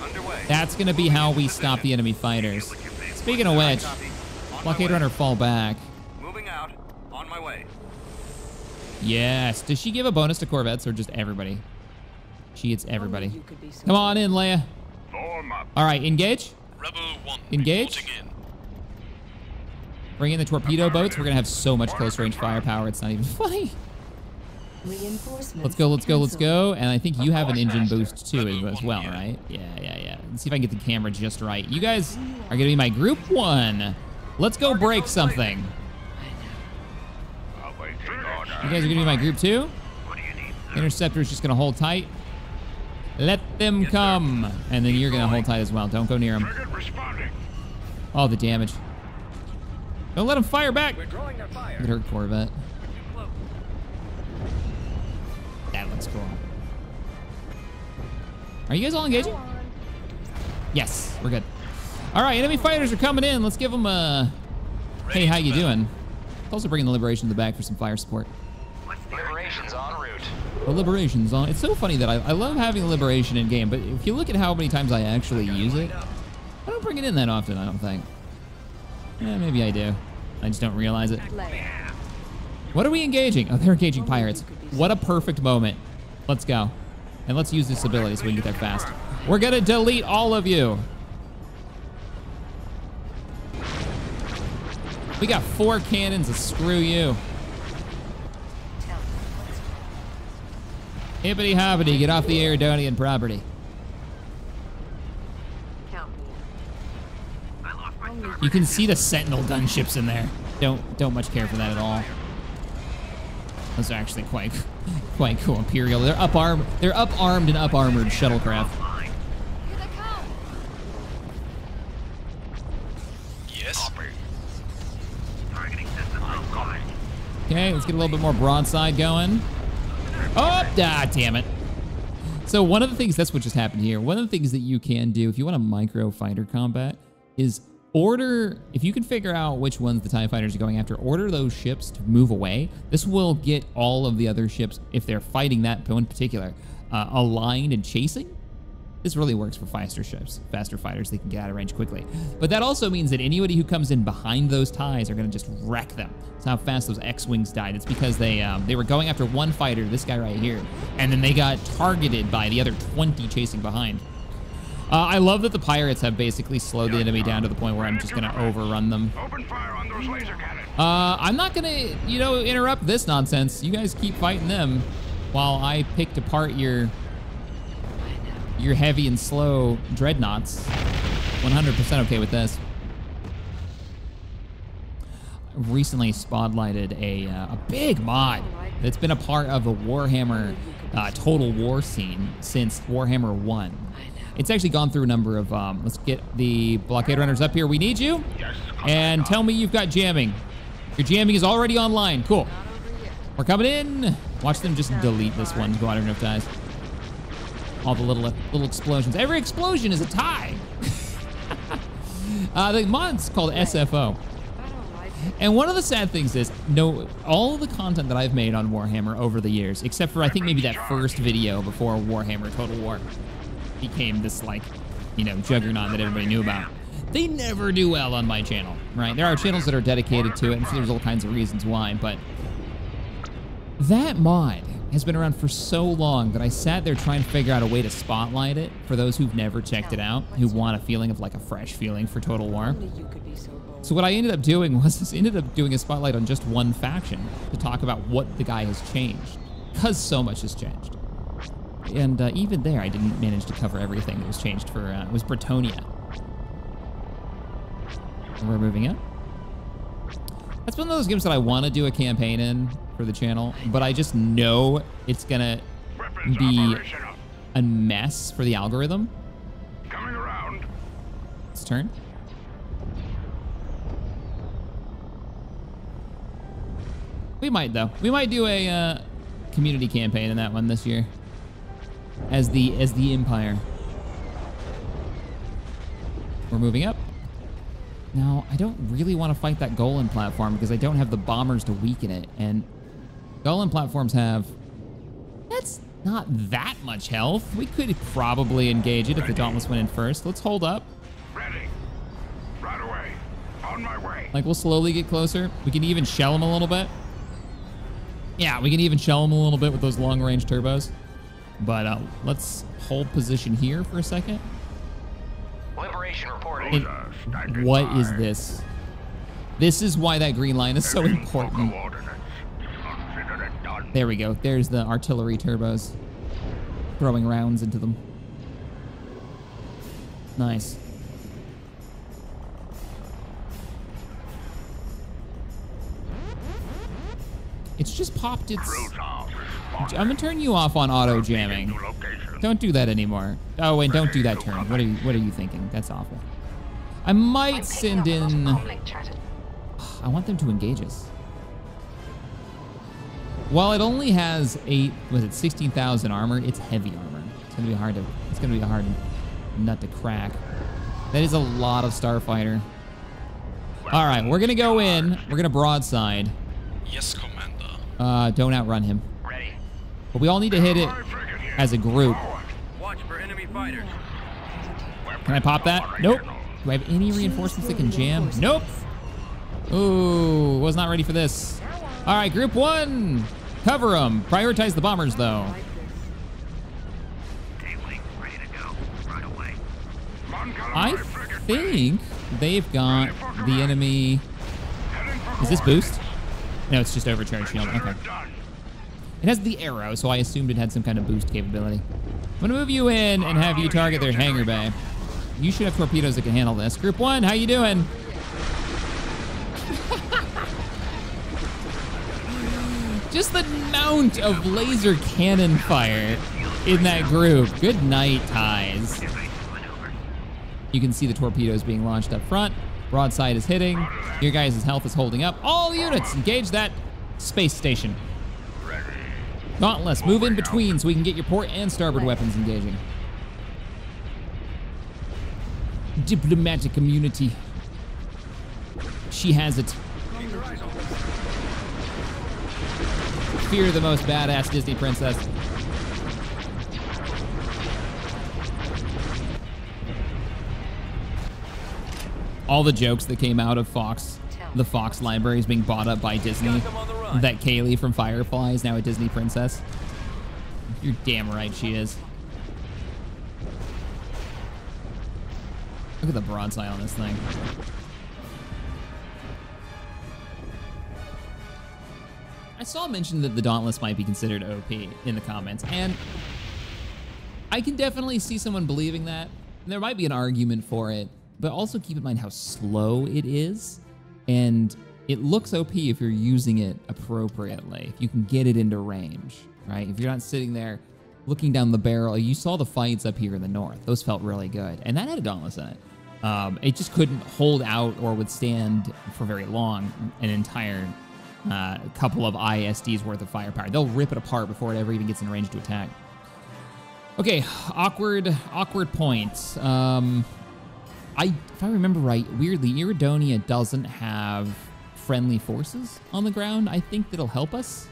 Underway. That's going to be how we stop the enemy fighters. Speaking of which, Copy. On my Blockade way. Runner fall back. Moving out. On my way. Yes. Does she give a bonus to Corvettes or just everybody? She gets everybody. You could be so Come on in, Leia. Form up. All right, engage. Rebel 1 Engage. reporting in. Bring in the torpedo boats. We're going to have so much close range firepower. It's not even funny. Reinforcements. Let's go, let's go, let's cancelled. go. And I think you have an engine boost too as well, right? Yeah. Let's see if I can get the camera just right. You guys are going to be my group 1. Let's go break something. You guys are going to be my group 2. What do you need? Interceptor's just going to hold tight. Let them come. And then you're going to hold tight as well. Don't go near them. Frigate responding. Oh, the damage. Don't let them fire back. We're drawing their fire. Look at her Corvette. Too close. That looks cool. Are you guys all engaging? Yes, we're good. All right, enemy fighters are coming in. Let's give them a, hey, how you doing? Also bringing the Liberation to the back for some fire support. Liberation's en route. The Liberation's on. It's so funny that I love having Liberation in game, but if you look at how many times I actually use it, I don't bring it in that often, I don't think. Maybe I do. I just don't realize it. Leia. What are we engaging? Oh, they're engaging pirates. What a perfect moment. Let's go. And let's use this ability so we can get there fast. We're gonna delete all of you. We got 4 cannons to screw you. Hippity hoppity, get off the Aerodonian property. Count me in. I lost my You can see the Sentinel gunships in there. Don't much care for that at all. Those are actually quite cool. Imperial. They're up-armed and up-armored shuttlecraft. Yes. targeting system coming. Okay, let's get a little bit more broadside going. Oh, damn it. So one of the things, that's what just happened here. One of the things that you can do if you want to micro fighter combat is order, if you can figure out which ones the TIE fighters are going after, order those ships to move away. This will get all of the other ships, if they're fighting that one in particular, aligned and chasing. This really works for faster ships, faster fighters. They can get out of range quickly. But that also means that anybody who comes in behind those ties are going to just wreck them. That's how fast those X-Wings died. It's because they were going after one fighter, this guy right here, and then they got targeted by the other 20 chasing behind. I love that the pirates have basically slowed the enemy down to the point where I'm just going to overrun them. Open fire on those laser cannons. I'm not going to, interrupt this nonsense. You guys keep fighting them while I picked apart your heavy and slow dreadnoughts. 100% okay with this. Recently spotlighted a big mod that's been a part of the Warhammer Total War scene since Warhammer 1. It's actually gone through a number of, let's get the blockade runners up here. We need you. And tell me you've got jamming. Your jamming is already online. Cool. We're coming in. Watch them just delete this one. Go out of enough ties. All the little explosions. Every explosion is a tie. The mod's called SFO. And one of the sad things is, all of the content that I've made on Warhammer over the years, except for I think maybe that first video before Warhammer Total War became this juggernaut that everybody knew about, they never do well on my channel, right? There are channels that are dedicated to it, and there's all kinds of reasons why, but that mod has been around for so long that I sat there trying to figure out a way to spotlight it for those who've never checked it out, who want a feeling of like a fresh feeling for Total War. So what I ended up doing was doing a spotlight on just one faction to talk about what the guy has changed, because so much has changed. And even there, I didn't manage to cover everything that was changed for, it was Bretonia. And we're moving up. That's one of those games that I want to do a campaign in for the channel, but I just know it's gonna be a mess for the algorithm. Coming around. Let's turn. We might though. We might do a community campaign in that one this year. As the Empire. We're moving up. Now, I don't really want to fight that Golan platform because I don't have the bombers to weaken it. And Golan platforms have... That's not that much health. We could probably engage it if the Dauntless went in first. Let's hold up. Ready. Right away. On my way. Like, we'll slowly get closer. We can even shell them a little bit. Yeah, we can even shell them a little bit with those long-range turbos. But let's hold position here for a second. Liberation reporting. What is this? This is why that green line is so important. There we go. There's the artillery turbos. Throwing rounds into them. Nice. It's just popped its... I'm gonna turn you off on auto jamming. Don't do that anymore. Oh, wait, don't do that turn. What are you thinking? That's awful. I might send in... I want them to engage us. While it only has 16,000 armor, it's heavy armor. It's gonna be a hard nut to crack. That is a lot of Starfighter. All right, we're gonna go in. We're gonna broadside. Yes, Commander. Don't outrun him. Ready. But we all need to hit it as a group. Watch for enemy fighters. Can I pop that? Nope. Do I have any reinforcements that can jam? Nope. Ooh, was not ready for this. All right, group one. Cover them. Prioritize the bombers, though. I think they've got the enemy... Is this boost? No, it's just overcharge shield. Okay. It has the arrow, so I assumed it had some kind of boost capability. I'm gonna move you in and have you target their hangar bay. You should have torpedoes that can handle this. Group one, how you doing? Just the amount of laser cannon fire in that group. Good night, ties. You can see the torpedoes being launched up front. Broadside is hitting. Your guys' health is holding up. All units, engage that space station. Dauntless, move in between so we can get your port and starboard weapons engaging. Diplomatic immunity. She has it. Fear the most badass Disney princess. all the jokes that came out of Fox, the Fox libraries being bought up by Disney, that Kaylee from Firefly is now a Disney princess. You're damn right she is. Look at the broadside on this thing. I saw mention that the Dauntless might be considered OP in the comments, and I can definitely see someone believing that. And there might be an argument for it, but also keep in mind how slow it is, and it looks OP if you're using it appropriately, if you can get it into range, right? If you're not sitting there looking down the barrel. You saw the fights up here in the north. Those felt really good, and that had a Dauntless in it. It just couldn't hold out or withstand for very long an entire couple of ISDs worth of firepower. They'll rip it apart before it ever even gets in range to attack. Okay, awkward points. If I remember right, weirdly, Iridonia doesn't have friendly forces on the ground. I think that'll help us.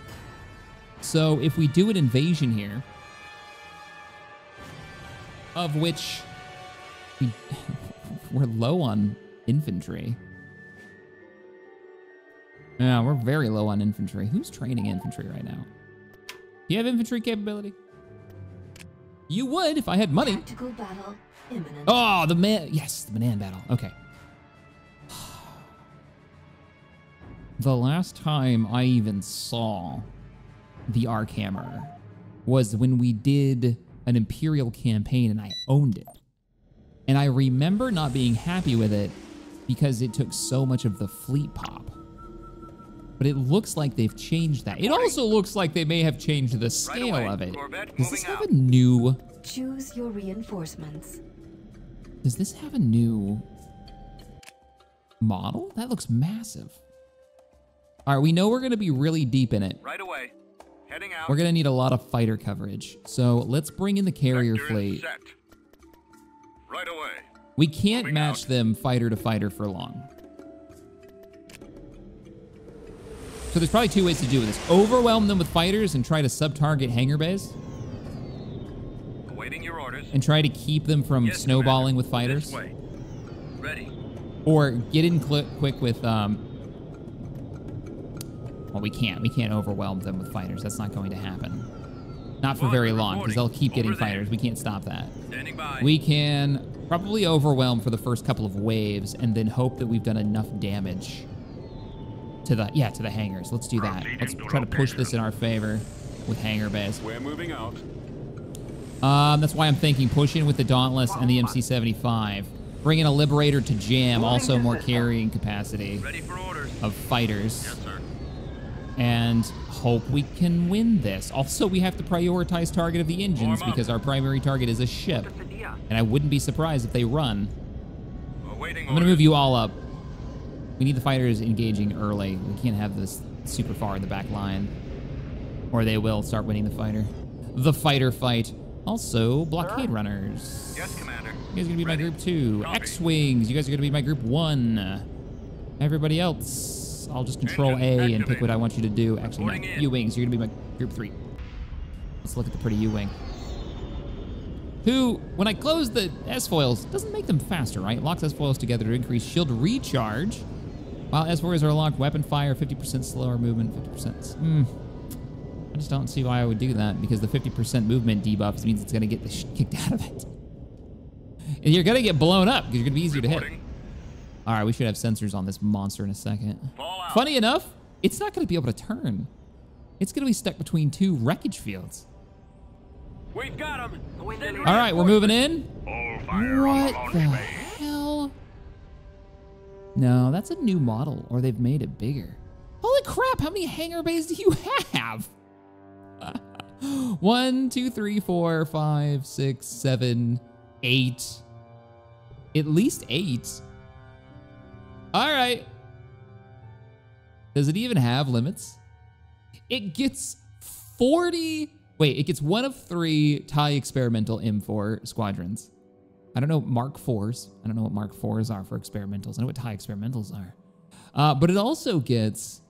So if we do an invasion here, of which we're low on infantry. Yeah, we're very low on infantry. Who's training infantry right now? Do you have infantry capability? You would if I had money. Tactical battle imminent. Oh, the man. Yes, the Manan battle. Okay. The last time I even saw the Archammer was when we did an Imperial campaign and I owned it. And I remember not being happy with it because it took so much of the fleet pop. But it looks like they've changed that. It also looks like they may have changed the scale of it. Does this have a new... Choose your reinforcements. Does this have a new model? That looks massive. All right, we know we're going to be really deep in it. Right away. Heading out. We're going to need a lot of fighter coverage. So let's bring in the carrier Vector fleet. set. Right away. We can't Moving match out. them fighter to fighter for long. So there's probably two ways to do this. Overwhelm them with fighters and try to sub-target hangar bays. Awaiting your orders. And try to keep them from Yes, snowballing Commander. with fighters. This way. Ready. Or get in quick with, well, we can't. We can't overwhelm them with fighters. That's not going to happen. Not for very long, because they'll keep getting Over there. fighters. We can't stop that. Standing by. We can probably overwhelm for the first couple of waves and then hope that we've done enough damage to the hangars. Let's do that. Let's try to push this in our favor with hangar bays. We're moving out. That's why I'm thinking push in with the Dauntless and the MC-75. Bring in a Liberator to jam, also more carrying capacity Ready for orders. of fighters. Yes, sir. And hope we can win this. Also, we have to prioritize target of the engines Warm up. because our primary target is a ship. And I wouldn't be surprised if they run. Awaiting I'm gonna move you all up. We need the fighters engaging early. We can't have this super far in the back line, or they will start winning the fighter. The fighter fight. Also, blockade runners. Yes, Commander. You guys are gonna be my Ready. group 2. Copy. X-wings. You guys are gonna be my group 1. Everybody else, I'll just control Engine A and pick activate. what I want you to do. Actually, no. Reporting in. U-wings. You're gonna be my group 3. Let's look at the pretty U-wing. Who, when I close the S-foils, doesn't make them faster, right? Locks S-foils together to increase shield recharge. While S-foils are locked, weapon fire, 50% slower movement, 50%. I just don't see why I would do that, because the 50% movement debuff means it's going to get the kicked out of it. And you're going to get blown up, because you're going to be easier to hit. Reporting. All right, we should have sensors on this monster in a second. Fall out. Funny enough, it's not going to be able to turn. It's going to be stuck between two wreckage fields. We've got him. All right, we're moving in. All fire What the hell? No, that's a new model, or they've made it bigger. Holy crap, how many hangar bays do you have? 1, 2, 3, 4, 5, 6, 7, 8. At least 8. All right. Does it even have limits? It gets 40... Wait, it gets 1 of 3 TIE experimental M4 squadrons. I don't know Mark IVs. I don't know what Mark IVs are for experimentals. I know what TIE experimentals are. But it also gets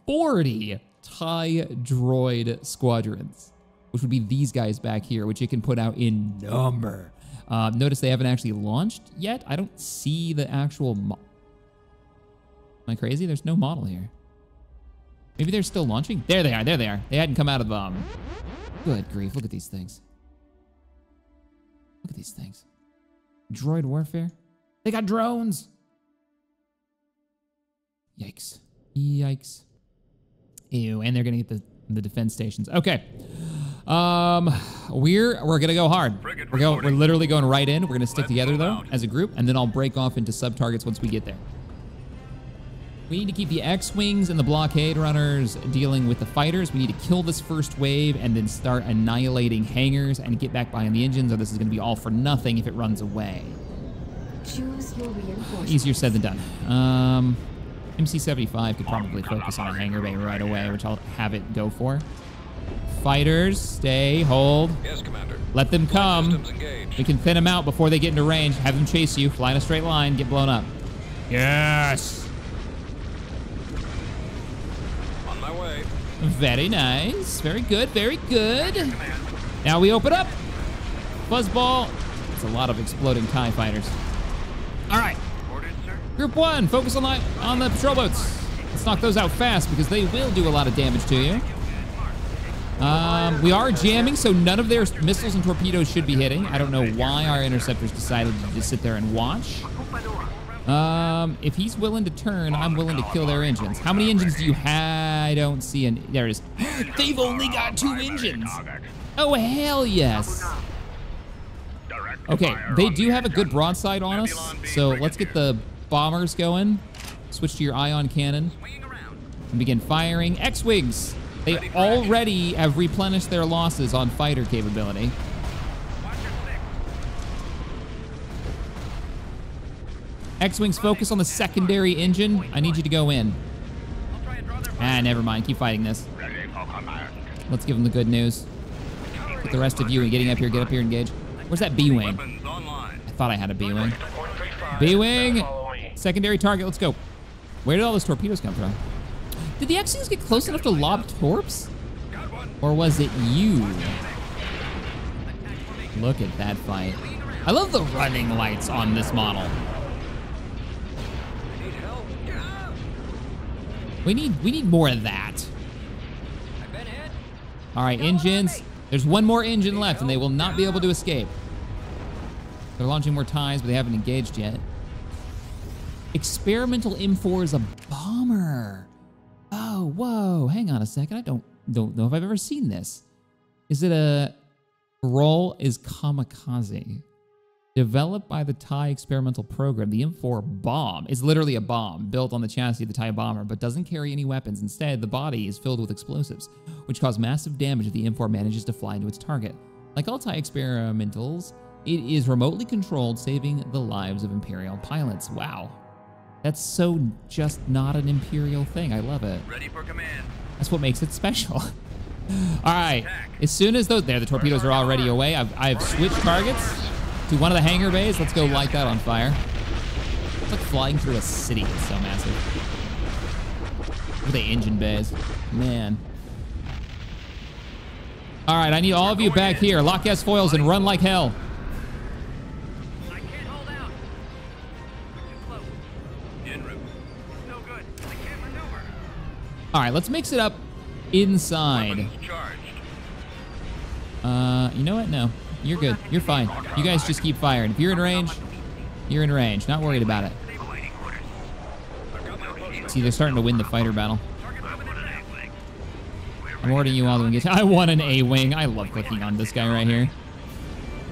40 TIE droid squadrons, which would be these guys back here, which it can put out in number. Notice they haven't actually launched yet. I don't see the actual Am I crazy? There's no model here. Maybe they're still launching? There they are, there they are. They hadn't come out of the... Good grief, look at these things. Look at these things. Droid warfare? They got drones! Yikes. Yikes. Ew, and they're gonna get the defense stations. Okay. We're gonna go hard. We're literally going right in. We're gonna stick together though, as a group, and then I'll break off into sub-targets once we get there. We need to keep the X-Wings and the blockade runners dealing with the fighters. We need to kill this first wave and then start annihilating hangars and get back behind the engines, or this is gonna be all for nothing if it runs away. Choose your reinforcements. Easier said than done. MC-75 could probably focus on a hangar bay right away, which I'll have it go for. Fighters, stay, hold. Yes, Commander. Let them come. Systems engaged. We can thin them out before they get into range. Have them chase you, fly in a straight line, get blown up. Yes! On my way. Very nice. Very good, very good. Now we open up. Fuzzball. It's a lot of exploding TIE fighters. All right. Ordered, sir. Group 1, focus on the patrol boats. Let's knock those out fast because they will do a lot of damage to you. We are jamming, so none of their missiles and torpedoes should be hitting. I don't know why our interceptors decided to just sit there and watch. If he's willing to turn, I'm willing to kill their engines. How many engines do you have? I don't see any. There it is. They've only got 2 engines. Oh, hell yes. Okay, they do have a good broadside on us, so let's get the bombers going. Switch to your ion cannon and begin firing. X-Wings, they already have replenished their losses on fighter capability. X-Wings, focus on the secondary engine. I need you to go in. Ah, never mind, keep fighting this. Let's give them the good news. Get the rest of you and get up here, engage. Where's that B-Wing? I thought I had a B-Wing. B-Wing! Secondary target, let's go. Where did all those torpedoes come from? Did the X-Wings get close enough to lob torps? Or was it you? Look at that fight. I love the running lights on this model. We need more of that. All right, engines. There's one more engine left, and they will not be able to escape. They're launching more TIEs, but they haven't engaged yet. Experimental M4 is a bomber. Oh, whoa. Hang on a second. I don't know if I've ever seen this. Is it a role is kamikaze? Developed by the TIE experimental program, the M4 bomb is literally a bomb built on the chassis of the TIE bomber, but doesn't carry any weapons. Instead, the body is filled with explosives, which cause massive damage if the M4 manages to fly into its target. Like all TIE experimentals, it is remotely controlled, saving the lives of Imperial pilots. Wow. That's so just not an Imperial thing. I love it. Ready for command. That's what makes it special. All right. As soon as the torpedoes are already away, I've switched targets to one of the hangar bays. Let's go light that on fire. It's like flying through a city. It's so massive. Look at the engine bays. Man. All right, I need all of you back here. Lock S foils and run like hell. I can't hold out. Too close. En route. No good. I can't maneuver. All right, let's mix it up inside. Weapons charged. You know what? No. You're good. You're fine. You guys just keep firing. If you're in range, you're in range. Not worried about it. See, they're starting to win the fighter battle. I'm ordering you all to engage. I want an A-Wing. I love clicking on this guy right here.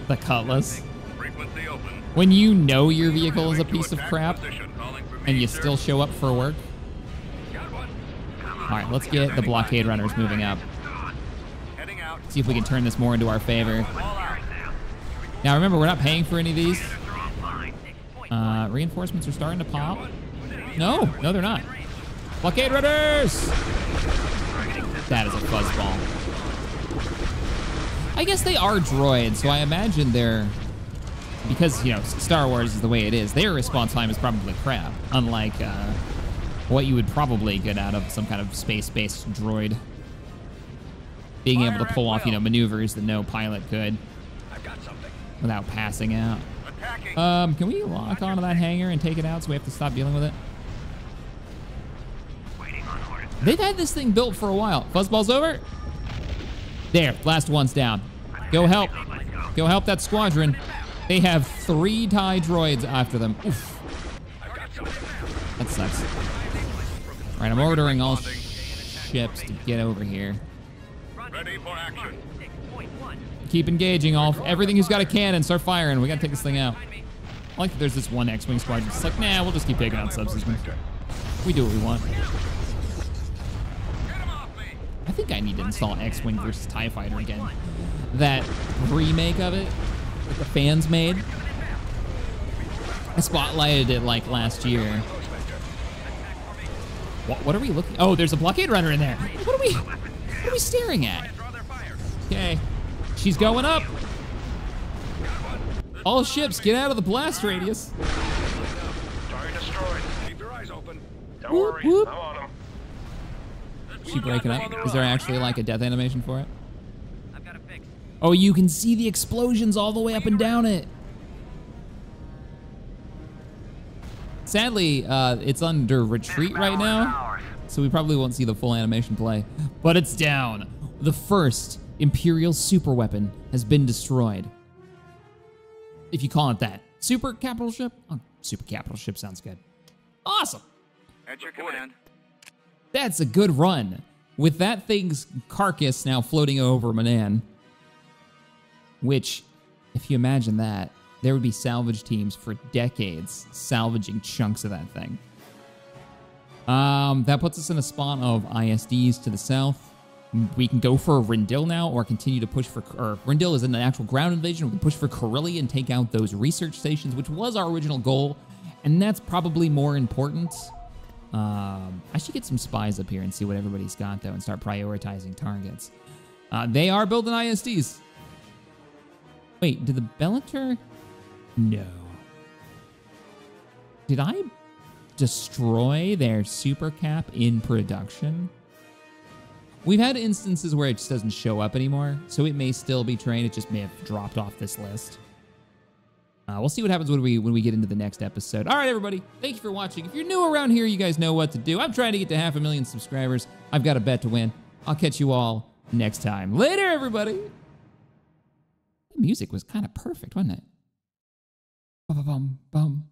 The Cutlass. Frequency open. When you know your vehicle is a piece of crap and you still show up for work. All right, let's get the blockade runners moving up. Heading out. See if we can turn this more into our favor. Now remember, we're not paying for any of these. Reinforcements are starting to pop. No, they're not. Blockade runners! That is a fuzzball. I guess they are droids, so I imagine they're... Because, you know, Star Wars is the way it is, their response time is probably crap. Unlike what you would probably get out of some kind of space-based droid. Being able to pull off, you know, maneuvers that no pilot could. I've got something. without passing out. Attacking. Can we lock onto that hangar and take it out so we have to stop dealing with it? Waiting on orders. They've had this thing built for a while. Fuzzball's over. There, last one's down. Go help. Let's go. Go help that squadron. They have 3 TIE droids after them. Oof. That sucks. All right, I'm ordering all ships to get over here. Ready for action. Point 1. Keep engaging all. Everything who's got a cannon, start firing. We gotta take this thing out. I like that there's this one X-Wing squadron. It's like, nah, we'll just keep taking out subsystems. We do what we want. I think I need to install X-Wing versus TIE Fighter again. That remake of it that the fans made. I spotlighted it like last year. What are we looking? Oh, there's a blockade runner in there. What are we staring at? Okay, she's going up. All ships, get out of the blast radius. Target destroyed. Keep your eyes open. Don't Whoop, worry, whoop. I'm on him. She breaking up? Is there actually like a death animation for it? I've got a fix. Oh, you can see the explosions all the way up and down it. Sadly, it's under retreat right now, so we probably won't see the full animation play. But it's down. The first Imperial super weapon has been destroyed. If you call it that. Super capital ship? Oh, super capital ship sounds good. Awesome. At your command. That's a good run. With that thing's carcass now floating over Manan, which, if you imagine that, there would be salvage teams for decades salvaging chunks of that thing. That puts us in a spot of ISDs to the south. We can go for Rendil now or continue to push for... Or Rendil is an actual ground invasion. We can push for Corellia and take out those research stations, which was our original goal. And that's probably more important. I should get some spies up here and see what everybody's got, though, and start prioritizing targets. They are building ISDs. Wait, did the Bellator... No. Did I destroy their super cap in production? We've had instances where it just doesn't show up anymore, so it may still be trained. It just may have dropped off this list. We'll see what happens when we get into the next episode. All right, everybody. Thank you for watching. If you're new around here, you guys know what to do. I'm trying to get to 500,000 subscribers. I've got a bet to win. I'll catch you all next time. Later, everybody. The music was kind of perfect, wasn't it? Bum, bum, bum.